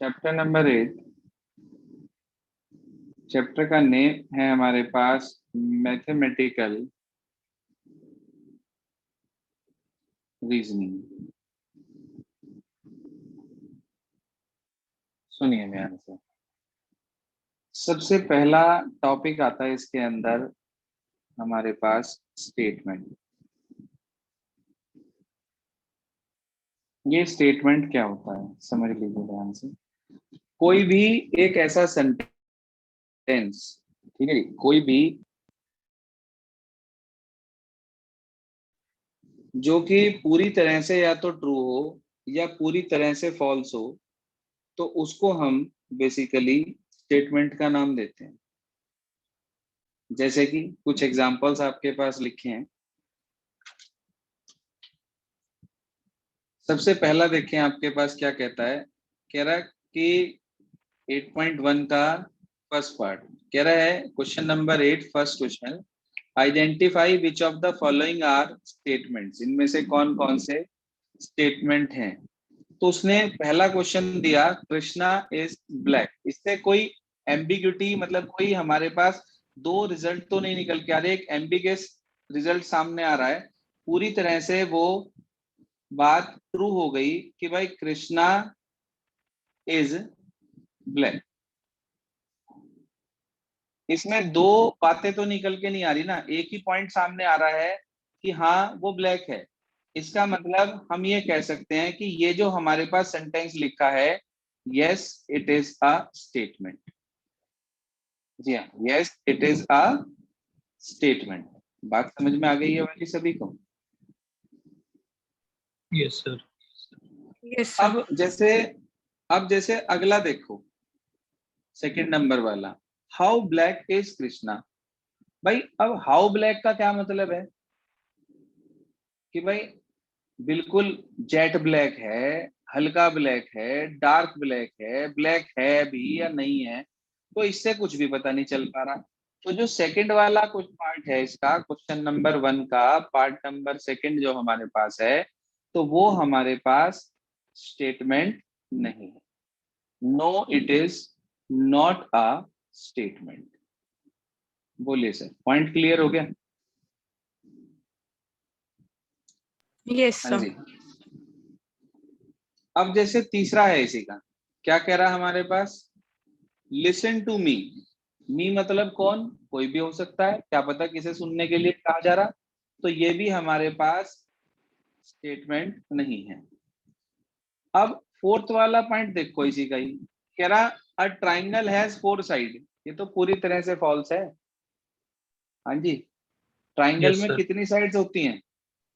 Chapter number 8। Chapter का name है हमारे पास मैथमेटिकल रीजनिंग। सुनिए ध्यान से। सबसे पहला टॉपिक आता है इसके अंदर हमारे पास स्टेटमेंट। ये स्टेटमेंट क्या होता है समझ लीजिए ध्यान से। कोई भी एक ऐसा सेंटेंस, ठीक है जी, कोई भी जो कि पूरी तरह से या तो ट्रू हो या पूरी तरह से फॉल्स हो, तो उसको हम बेसिकली स्टेटमेंट का नाम देते हैं। जैसे कि कुछ एग्जांपल्स आपके पास लिखे हैं। सबसे पहला देखें आपके पास क्या कहता है। कह रहा है कि 8.1 का फर्स्ट पार्ट कह रहा है, question number 8 first question, identify which of the following are statements. इनमें से कौन कौन से स्टेटमेंट हैं। तो उसने पहला क्वेश्चन दिया कृष्णा इज ब्लैक। इससे कोई एम्बिग्यूटी, मतलब कोई हमारे पास दो रिजल्ट तो नहीं निकल के आ रहे, एक एम्बिगस रिजल्ट सामने आ रहा है। पूरी तरह से वो बात ट्रू हो गई कि भाई कृष्णा इज ब्लैक। इसमें दो बातें तो निकल के नहीं आ रही ना, एक ही पॉइंट सामने आ रहा है कि हाँ वो ब्लैक है। इसका मतलब हम ये कह सकते हैं कि ये जो हमारे पास सेंटेंस लिखा है, yes it is a statement. जी हाँ, yes it is a statement. बात समझ में आ गई है वाली सभी को। Yes sir. Yes sir. अब जैसे अगला देखो, सेकंड नंबर वाला, हाउ ब्लैक इज कृष्णा। भाई अब हाउ ब्लैक का क्या मतलब है कि भाई बिल्कुल जेट ब्लैक है, हल्का ब्लैक है, डार्क ब्लैक है भी या नहीं है, तो इससे कुछ भी पता नहीं चल पा रहा। तो जो सेकंड वाला कुछ पार्ट है इसका, क्वेश्चन नंबर 1 का पार्ट नंबर सेकंड जो हमारे पास है, तो वो हमारे पास स्टेटमेंट नहीं है। No it is not a statement. बोलिए सर, पॉइंट क्लियर हो गया। यस हाँ सर। जी। अब जैसे तीसरा है इसी का, क्या कह रहा है हमारे पास, लिसन टू मी। मी मतलब कौन, कोई भी हो सकता है, क्या पता किसे सुनने के लिए कहा जा रहा। तो ये भी हमारे पास स्टेटमेंट नहीं है। अब फोर्थ वाला पॉइंट देखो इसी का ही, कह रहा अ ट्राइंगल हैज 4 साइड। ये तो पूरी तरह से फॉल्स है। हाँ जी, ट्राइंगल यस में सर। कितनी साइड्स होती हैं,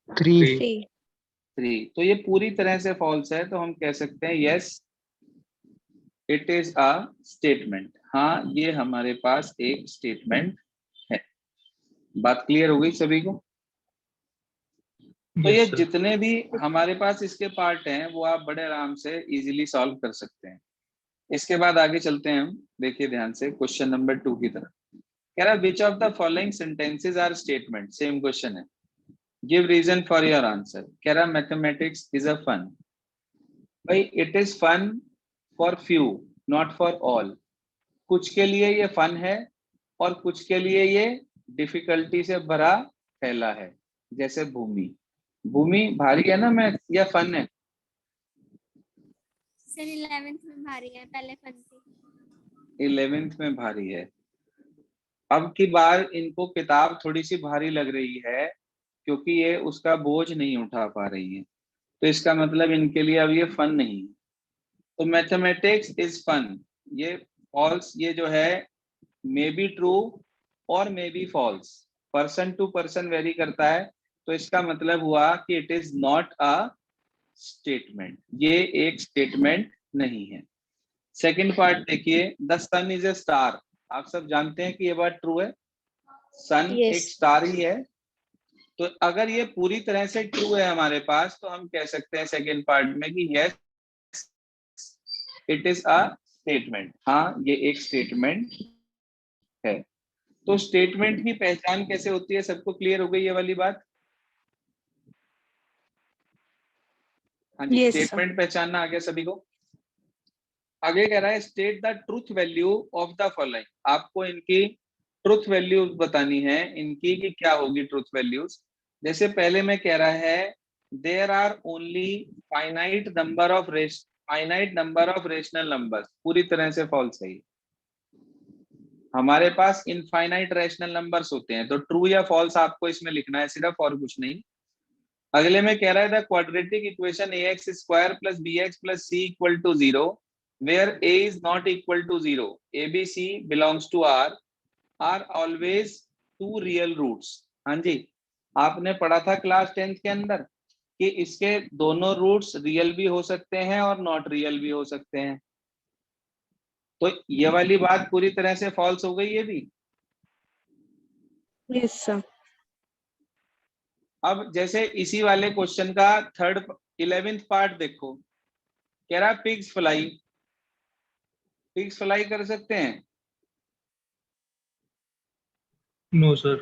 3। 3। 3। तो ये पूरी तरह से फॉल्स है, तो हम कह सकते हैं yes it is a statement. हाँ ये हमारे पास एक स्टेटमेंट है। बात क्लियर हो गई सभी को। तो ये यस सर। जितने भी हमारे पास इसके पार्ट हैं वो आप बड़े आराम से इजीली सॉल्व कर सकते हैं। इसके बाद आगे चलते हैं हम। देखिए ध्यान से क्वेश्चन नंबर 2 की तरफ। कह रहा which of the following sentences are statement. Same question है, give reason for your answer. कह रहा मैथमेटिक्स इज अ फन। भाई it is fun for few not for all. कुछ के लिए ये फन है और कुछ के लिए ये डिफिकल्टी से भरा फैला है। जैसे भूमि, भूमि भारी है ना मैथ या फन है। सर 11th में भारी है, पहले फन थी। 11th में भारी है। अब की बार इनको किताब थोड़ी सी भारी लग रही है क्योंकि ये उसका बोझ नहीं उठा पा रही है। तो इसका मतलब इनके लिए अब ये फन नहीं है। तो मैथमेटिक्स इज फन, ये फॉल्स, ये जो है मे बी ट्रू और may be false, person to person vary करता है। तो इसका मतलब हुआ कि it is not a statement, ये एक स्टेटमेंट नहीं है। सेकंड पार्ट देखिए, the sun is a star. आप सब जानते हैं कि ये बात ट्रू है, सन एक यस। स्टार ही है। तो अगर ये पूरी तरह से ट्रू है हमारे पास, तो हम कह सकते हैं सेकंड पार्ट में कि yes it is a statement. हाँ ये एक स्टेटमेंट है। तो स्टेटमेंट की पहचान कैसे होती है, सबको क्लियर हो गई ये वाली बात। हाँ जी, यस सर। स्टेटमेंट पहचानना आ गया सभी को। आगे कह रहा है state the truth value of the following. आपको इनकी ट्रूथ वैल्यू बतानी है इनकी कि क्या होगी ट्रूथ वैल्यूज। जैसे पहले में कह रहा है there are only finite number of rational numbers, पूरी तरह से फॉल्स है। हमारे पास इनफाइनाइट रैशनल नंबर्स होते हैं, तो ट्रू या फॉल्स आपको इसमें लिखना है सिर्फ, और कुछ नहीं। अगले में कह रहा है the quadratic equation ax square plus bx plus c equal to 0 where a is not equal to 0 abc belongs to r are always two real roots. हाँ जी, आपने पढ़ा था क्लास 10th के अंदर कि इसके दोनों रूट्स रियल भी हो सकते हैं और नॉट रियल भी हो सकते हैं। तो ये वाली बात पूरी तरह से फॉल्स हो गई ये भी। Yes, sir. अब जैसे इसी वाले क्वेश्चन का 11th पार्ट देखो, कह रहा पिग्स फ्लाई कर सकते हैं? No sir.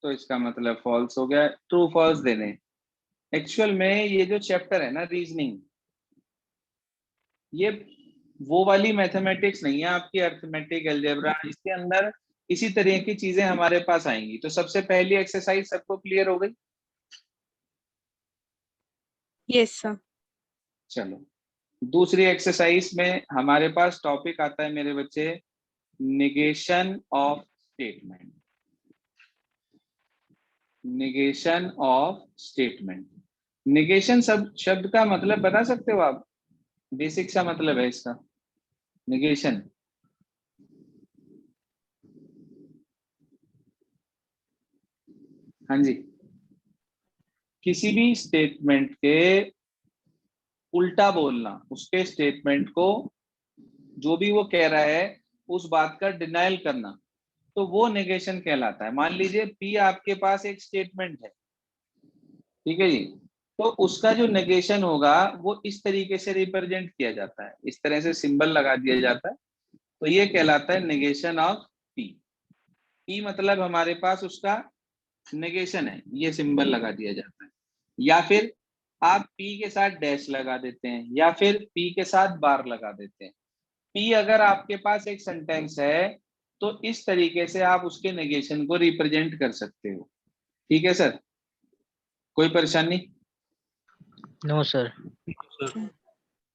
तो इसका मतलब फॉल्स हो गया। ट्रू फॉल्स देने। एक्चुअल में ये जो चैप्टर है ना रीजनिंग, ये वो वाली मैथमेटिक्स नहीं है आपकी अरिथमेटिक अलजेब्रा, इसके अंदर इसी तरह की चीजें हमारे पास आएंगी। तो सबसे पहली एक्सरसाइज सबको क्लियर हो गई? Yes, sir. चलो दूसरी एक्सरसाइज में हमारे पास टॉपिक आता है मेरे बच्चे, negation of statement. Negation of statement. Negation शब्द का मतलब बता सकते हो आप? बेसिक सा मतलब है इसका निगेशन। हाँ जी, किसी भी स्टेटमेंट के उल्टा बोलना, उसके स्टेटमेंट को जो भी वो कह रहा है उस बात का डिनायल करना, तो वो नेगेशन कहलाता है। मान लीजिए पी आपके पास एक स्टेटमेंट है, ठीक है जी, तो उसका जो नेगेशन होगा वो इस तरीके से रिप्रेजेंट किया जाता है, इस तरह से सिंबल लगा दिया जाता है, तो ये कहलाता है नेगेशन ऑफ पी। पी मतलब हमारे पास उसका नेगेशन है, ये सिंबल लगा दिया जाता है। या फिर आप पी के साथ डैश लगा देते हैं, या फिर पी के साथ बार लगा देते हैं। पी अगर आपके पास एक सेंटेंस है तो इस तरीके से आप उसके नेगेशन को रिप्रेजेंट कर सकते हो। ठीक है सर, कोई परेशानी? No sir.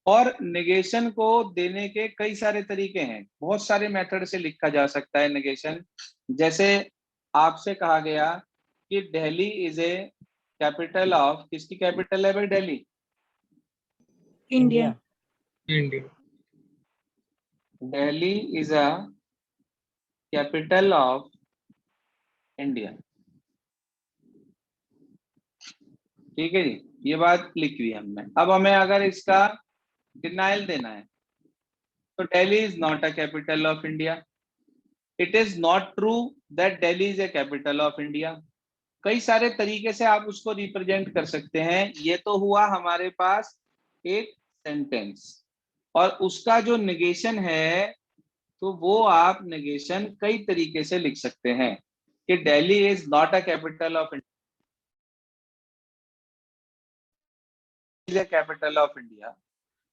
और नेगेशन को देने के कई सारे तरीके हैं, बहुत सारे मेथड से लिखा जा सकता है नेगेशन। जैसे आपसे कहा गया कि Delhi is a capital of, किसकी कैपिटल है भाई Delhi? India. India. Delhi is a capital of India. ठीक है जी, ये बात लिख ली हमने। अब हमें अगर इसका डिनाइल देना है तो Delhi is not a capital of India. It is not true that Delhi is a capital of India. कई सारे तरीके से आप उसको रिप्रेजेंट कर सकते हैं। ये तो हुआ हमारे पास एक सेंटेंस, और उसका जो नेगेशन है तो वो आप नेगेशन कई तरीके से लिख सकते हैं कि Delhi is not a capital of India, capital of India,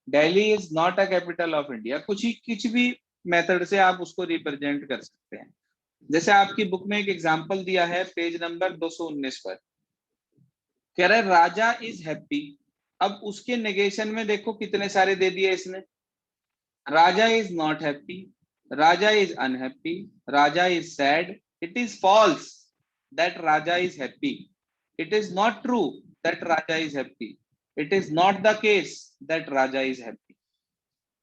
Delhi is not a capital of India. कुछ भी मेथड से आप उसको रिप्रेजेंट कर सकते हैं। जैसे आपकी बुक में एक एग्जांपल दिया है पेज नंबर 219 पर, कह रहा है राजा इज हैप्पी। अब उसके नेगेशन में देखो कितने सारे दे दिए इसने। Raja is not happy, Raja is unhappy, Raja is sad. It is false that Raja is happy. It is not true that Raja is happy. It is not the case that Raja is happy.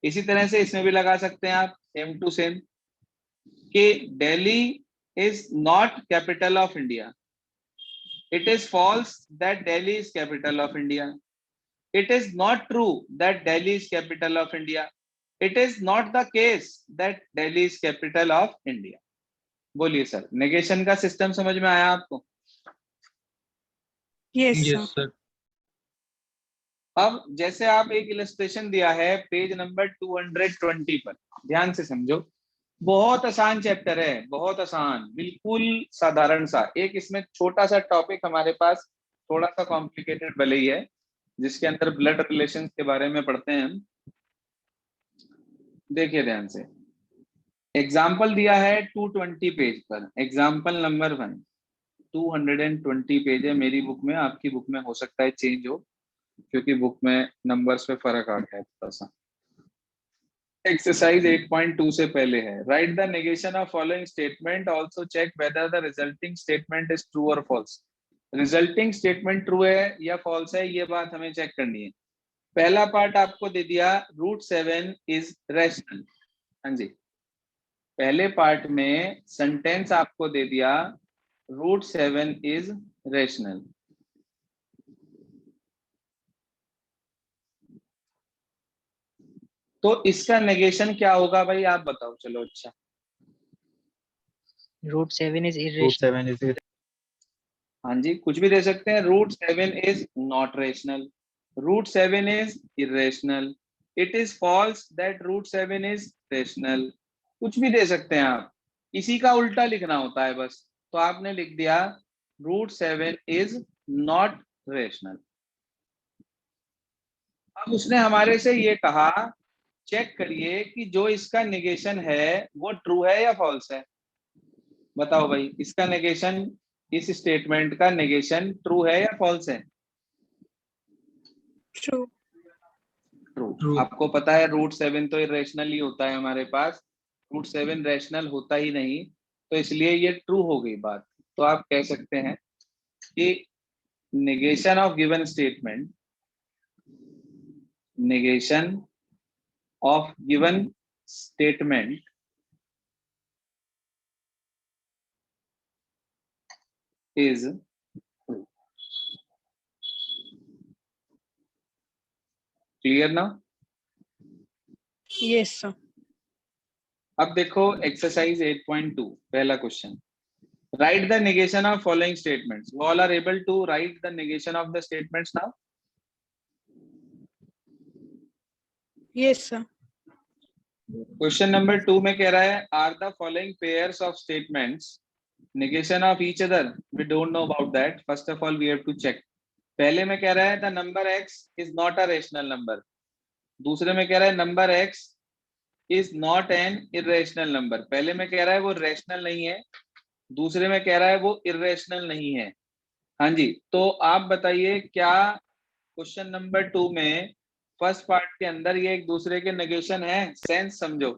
इसी तरह से इसमें भी लगा सकते हैं आप सेम टू सेम कि Delhi is not capital of India. It is false that Delhi is capital of India. It is not true that Delhi is capital of India. It is not the case that Delhi is capital of India. बोलिए sir, negation का system समझ में आया आपको? Yes, sir. Yes sir. अब जैसे आप एक इलस्ट्रेशन दिया है पेज नंबर 220 पर, ध्यान से समझो। बहुत आसान चैप्टर है, बहुत आसान, बिल्कुल साधारण सा। एक इसमें छोटा सा टॉपिक हमारे पास थोड़ा सा कॉम्प्लिकेटेड भले ही है, जिसके अंदर ब्लड रिलेशन के बारे में पढ़ते हैं हम। देखिए ध्यान से, एग्जाम्पल दिया है 220 पेज पर। एग्जाम्पल नंबर 1 220 पेज है मेरी बुक में, आपकी बुक में हो सकता है चेंज हो, क्योंकि बुक में नंबर्स पे फर्क आ गया है थोड़ा सा। एक्सरसाइज 8.2 से पहले है, write the negation of following statement, also check whether the resulting statement is true और फॉल्स। रिजल्टिंग स्टेटमेंट ट्रू है या फॉल्स है, ये बात हमें चेक करनी है। पहला पार्ट आपको दे दिया √7 इज रैशनल। हाँ जी, पहले पार्ट में सेंटेंस आपको दे दिया √7 इज रैशनल। तो इसका नेगेशन क्या होगा भाई, आप बताओ। चलो अच्छा, √7 is irrational. हाँ जी, कुछ भी दे सकते हैं। √7 is not rational, √7 is irrational, it is false that √7 is rational, कुछ भी दे सकते हैं आप। इसी का उल्टा लिखना होता है बस। तो आपने लिख दिया √7 इज नॉट रेशनल। अब उसने हमारे से ये कहा चेक करिए कि जो इसका नेगेशन है वो ट्रू है या फॉल्स है। बताओ भाई, इसका नेगेशन, इस स्टेटमेंट का नेगेशन ट्रू है या फॉल्स है। True. ट्रू। True. आपको पता है √7 तो इरेशनल ही होता है हमारे पास, √7 रैशनल होता ही नहीं, तो इसलिए ये ट्रू हो गई बात। तो आप कह सकते हैं कि negation of given statement, negation of given statement is true. Clear ना। Yes, sir. अब देखो एक्सरसाइज 8.2 पहला question, write the negation of following statements. You all are able to write the negation of the statements now. Yes, sir. Question number 2 में कह रहा है are the following pairs of statements negation of each other. We don't know about that. First of all we have to check. पहले में कह रहा है the number x is not a rational number. दूसरे में कह रहा है number x is not an irrational number. पहले में कह रहा है वो rational नहीं है, दूसरे में कह रहा है वो irrational नहीं है। हाँ जी, तो आप बताइए क्या क्वेश्चन नंबर 2 में फर्स्ट पार्ट के अंदर ये एक दूसरे के नेगेशन है। सेंस समझो,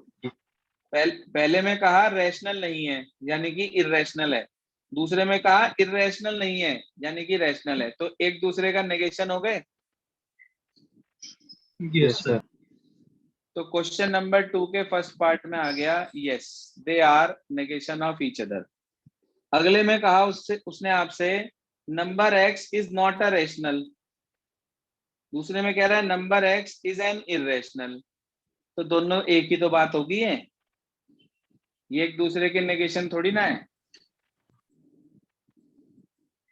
पहले में कहा रैशनल नहीं है यानी कि इरेशनल है, दूसरे में कहा इरेशनल नहीं है यानी कि रैशनल है, तो एक दूसरे का नेगेशन हो गए। Yes, sir. तो क्वेश्चन नंबर 2 के फर्स्ट पार्ट में आ गया yes, they are negation of each other. अगले में कहा उसने आपसे number x is not a rational, दूसरे में कह रहा है number x is an irrational. तो दोनों एक ही तो बात होगी है, ये एक दूसरे के नेगेशन थोड़ी ना है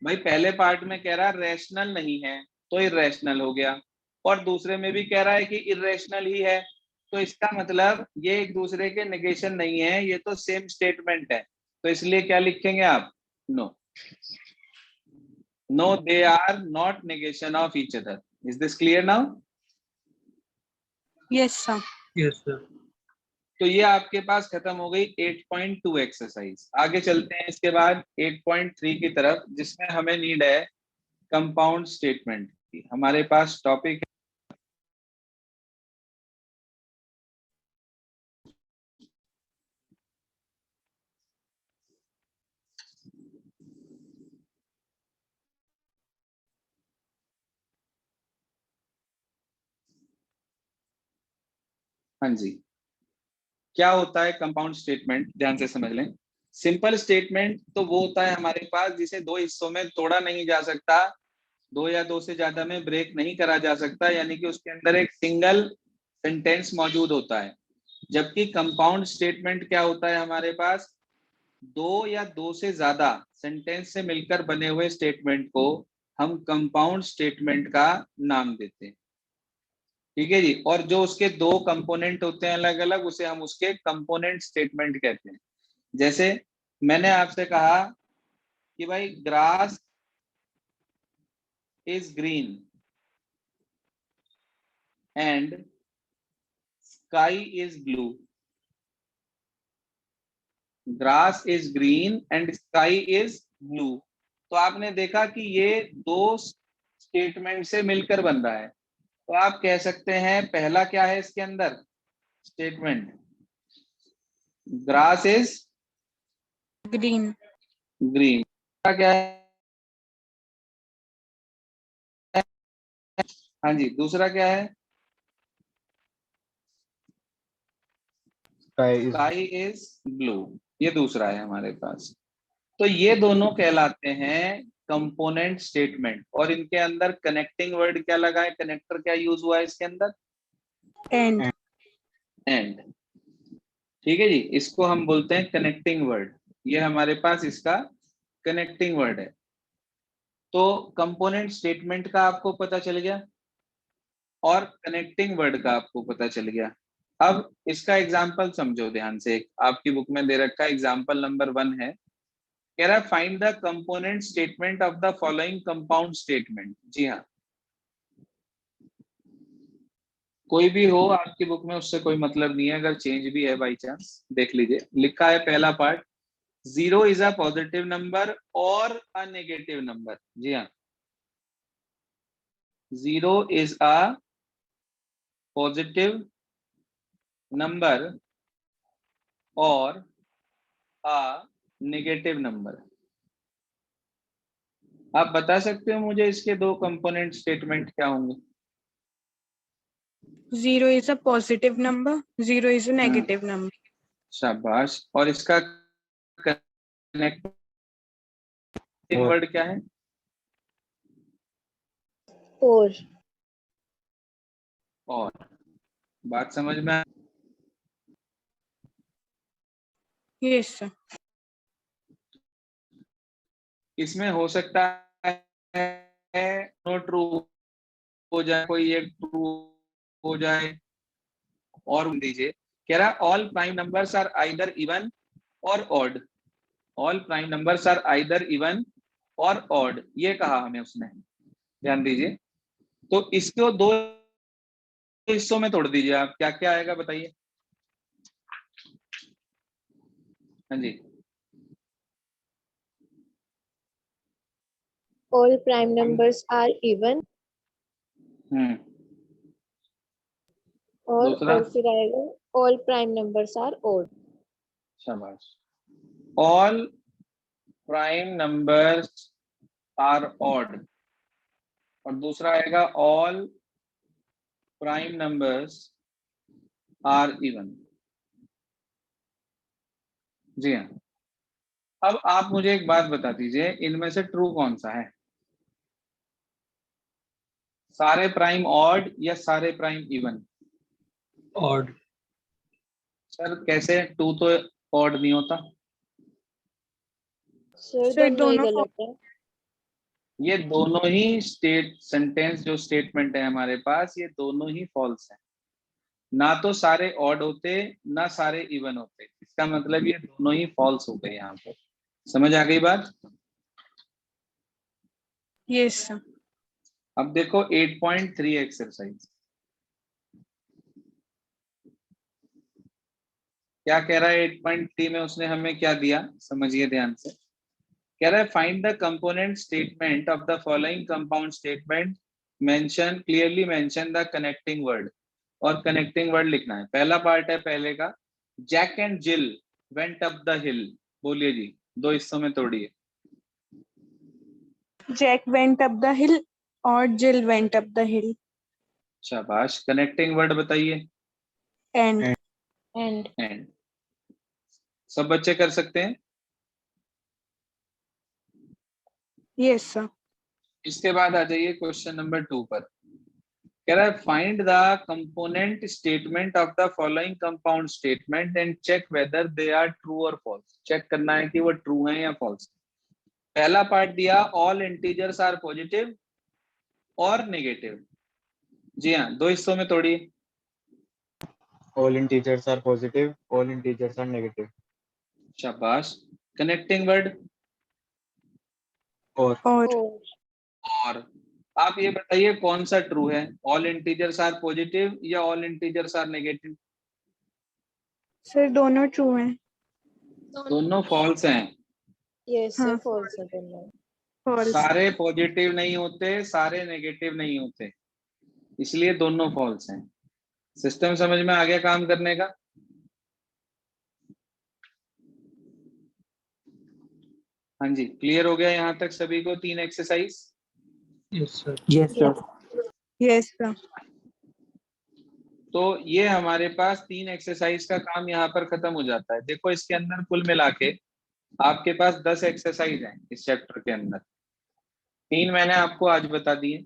भाई। पहले पार्ट में कह रहा है रैशनल नहीं है तो इरेशनल हो गया, और दूसरे में भी कह रहा है कि इरेशनल ही है, तो इसका मतलब ये एक दूसरे के नेगेशन नहीं है, ये तो सेम स्टेटमेंट है। तो इसलिए क्या लिखेंगे आप, no, no they are not negation of each other. Is this clear now. Yes, sir. Yes, sir. तो ये आपके पास खत्म हो गई 8.2 एक्सरसाइज। आगे चलते हैं इसके बाद 8.3 की तरफ, जिसमें हमें नीड है कंपाउंड स्टेटमेंट की। हमारे पास टॉपिक हाँ जी, क्या होता है कंपाउंड स्टेटमेंट, ध्यान से समझ लें। सिंपल स्टेटमेंट तो वो होता है हमारे पास जिसे दो हिस्सों में तोड़ा नहीं जा सकता, दो या दो से ज्यादा में ब्रेक नहीं करा जा सकता, यानी कि उसके अंदर एक सिंगल सेंटेंस मौजूद होता है। जबकि कंपाउंड स्टेटमेंट क्या होता है हमारे पास, दो या दो से ज्यादा सेंटेंस से मिलकर बने हुए स्टेटमेंट को हम कंपाउंड स्टेटमेंट का नाम देते हैं। ठीक है जी, और जो उसके दो कंपोनेंट होते हैं अलग अलग, उसे हम उसके कंपोनेंट स्टेटमेंट कहते हैं। जैसे मैंने आपसे कहा कि भाई grass is green and sky is blue, grass is green and sky is blue। तो आपने देखा कि ये दो स्टेटमेंट से मिलकर बन रहा है। तो आप कह सकते हैं पहला क्या है इसके अंदर statement, grass is green, green. क्या है? हाँ जी, दूसरा क्या है? स्काई इज ब्लू, ये दूसरा है हमारे पास। तो ये दोनों कहलाते हैं कंपोनेंट स्टेटमेंट। और इनके अंदर कनेक्टिंग वर्ड क्या लगा है, कनेक्टर क्या यूज हुआ है इसके अंदर? and, and. ठीक है जी, इसको हम बोलते हैं कनेक्टिंग वर्ड। ये हमारे पास इसका कनेक्टिंग वर्ड है। तो कंपोनेंट स्टेटमेंट का आपको पता चल गया और कनेक्टिंग वर्ड का आपको पता चल गया। अब इसका एग्जाम्पल समझो ध्यान से। आपकी बुक में दे रखा है एग्जाम्पल नंबर 1 है, कह रहा है find the component statement of the following compound statement. जी हाँ, कोई भी हो आपकी बुक में उससे कोई मतलब नहीं है, अगर चेंज भी है बाई चांस देख लीजिए। लिखा है पहला part, 0 is a positive number और अ नेगेटिव नंबर। जी हाँ, 0 इज अ पॉजिटिव नंबर और अ नेगेटिव नंबर। आप बता सकते हो मुझे इसके दो कंपोनेंट स्टेटमेंट क्या होंगे? 0 is a positive number, 0 is a negative number, शाबाश। और इसका कनेक्टिंग वर्ड क्या है? और और। बात समझ में आ? yes sir, इसमें हो सकता है नो ट्रू हो जाए, कोई एक ट्रू हो जाए। और दीजिए, कह रहा all prime numbers are either even और odd. All prime numbers are either even और ऑड, ये कहा हमें उसने। ध्यान दीजिए। तो इसको दो हिस्सों में तोड़ दीजिए आप, क्या क्या आएगा बताइए। हाँ जी, all prime numbers are even दूसरा, और फिर आएगा all prime numbers are odd। शाबाश। All prime numbers are odd. और दूसरा आएगा all prime numbers are even. जी हाँ। अब आप मुझे एक बात बता दीजिए, इनमें से ट्रू कौन सा है? सारे प्राइम ऑड या सारे प्राइम इवन? odd, सर कैसे, टू तो ऑड नहीं होता। सर सर दोनों ही दोनों गलत है। ये दोनों ही स्टेट सेंटेंस जो स्टेटमेंट है हमारे पास, ये दोनों ही फॉल्स है। ना तो सारे ऑड होते ना सारे इवन होते। इसका मतलब ये दोनों ही फॉल्स हो गए यहाँ पर। समझ आ गई बात? yes sir, अब देखो 8.3 एक्सरसाइज क्या कह रहा है। 8.3 में उसने हमें क्या दिया, समझिए ध्यान से। कह रहा है find the component statement of the following compound statement, mention clearly mention the connecting word. और कनेक्टिंग वर्ड लिखना है। पहला पार्ट है पहले का, Jack and Jill went up the hill. बोलिए जी, दो हिस्सों में तोड़िए। Jack went up the hill और Jill went up the hill, शाबाश। कनेक्टिंग वर्ड बताइए। and and and. सब बच्चे कर सकते हैं। yes sir, इसके बाद आ जाइए क्वेश्चन नंबर 2 पर। कह रहा है find the component statement of the following compound statement and check whether they are true और फॉल्स। चेक करना है कि वो ट्रू है या फॉल्स। पहला पार्ट दिया ऑल इंटीजर्स आर पॉजिटिव और नेगेटिव। जी हाँ, दो हिस्सों में तोड़िए। All integers are positive, all integers are negative. शाबाश। कनेक्टिंग वर्ड और और और। आप ये बताइए कौन सा ट्रू है, ऑल इंटीजर्स आर पॉजिटिव या all integers are negative? Sir दोनों ट्रू हैं। दोनों फॉल्स हैं। Yes, sir. हाँ, False है दोनों. false। सारे पॉजिटिव नहीं होते, सारे नेगेटिव नहीं होते, इसलिए दोनों फॉल्स हैं। सिस्टम समझ में आ गया काम करने का? हाँ जी, क्लियर हो गया यहाँ तक सभी को 3 exercise? Yes, sir. Yes, sir. Yes, sir। तो ये हमारे पास 3 एक्सरसाइज का काम यहाँ पर खत्म हो जाता है। देखो इसके अंदर कुल मिला के आपके पास 10 एक्सरसाइज हैं इस चैप्टर के अंदर। 3 मैंने आपको आज बता दिए,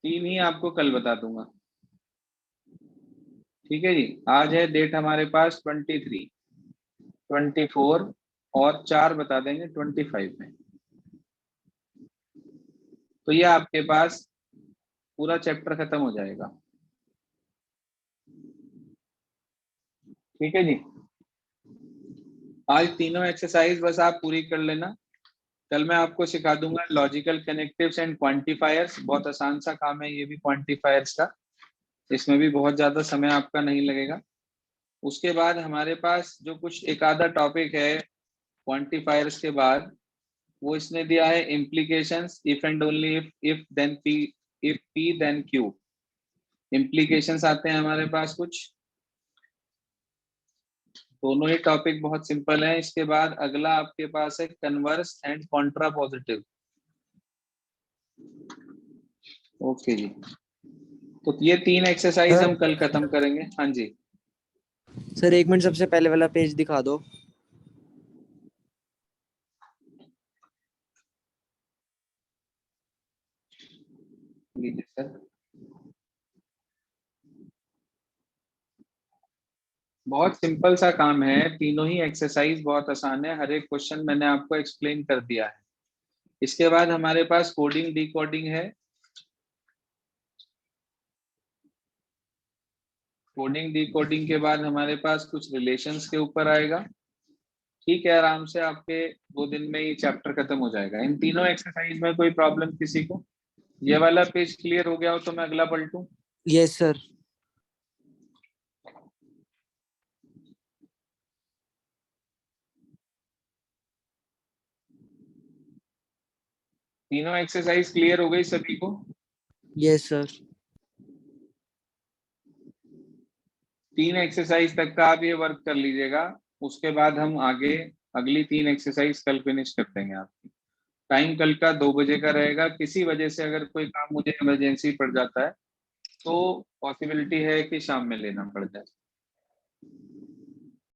3 ही आपको कल बता दूंगा। ठीक है जी, आज है डेट हमारे पास 23, 24 और 4 बता देंगे 25 में। तो ये आपके पास पूरा चैप्टर खत्म हो जाएगा। ठीक है जी, आज तीनों एक्सरसाइज बस आप पूरी कर लेना। कल मैं आपको सिखा दूंगा लॉजिकल कनेक्टिव्स एंड क्वांटिफायर्स। बहुत आसान सा काम है ये भी क्वांटिफायर्स का, इसमें भी बहुत ज्यादा समय आपका नहीं लगेगा। उसके बाद हमारे पास जो कुछ एक आधा टॉपिक है क्वांटिफायर्स के बाद, वो इसने दिया है implications, if and only if then P, if P then Q. Implications आते हैं हमारे पास कुछ, दोनों ही टॉपिक बहुत सिंपल है। इसके बाद अगला आपके पास है converse and contrapositive. Okay जी, तो ये 3 एक्सरसाइज हम कल खत्म करेंगे। हाँ जी सर 1 मिनट, सबसे पहले वाला पेज दिखा दो। लीजिए सर। बहुत सिंपल सा काम है, तीनों ही एक्सरसाइज बहुत आसान है, हर एक क्वेश्चन मैंने आपको एक्सप्लेन कर दिया है। इसके बाद हमारे पास कोडिंग डिकोडिंग है। कोडिंग डिकोडिंग के बाद हमारे पास कुछ रिलेशंस के ऊपर आएगा। ठीक है, आराम से आपके 2 दिन में ही चैप्टर खत्म हो जाएगा। इन तीनों एक्सरसाइज में कोई प्रॉब्लम किसी को? ये वाला पेज क्लियर हो गया हो तो मैं अगला पलटूं? Yes sir. तीनों एक्सरसाइज क्लियर हो गई सभी को? Yes sir. 3 एक्सरसाइज तक का आप ये वर्क कर लीजिएगा, उसके बाद हम आगे अगली 3 एक्सरसाइज कल फिनिश कर देंगे आपकी। टाइम कल का 2 बजे का रहेगा। किसी वजह से अगर कोई काम मुझे इमरजेंसी पड़ जाता है तो पॉसिबिलिटी है कि शाम में लेना पड़ जाए।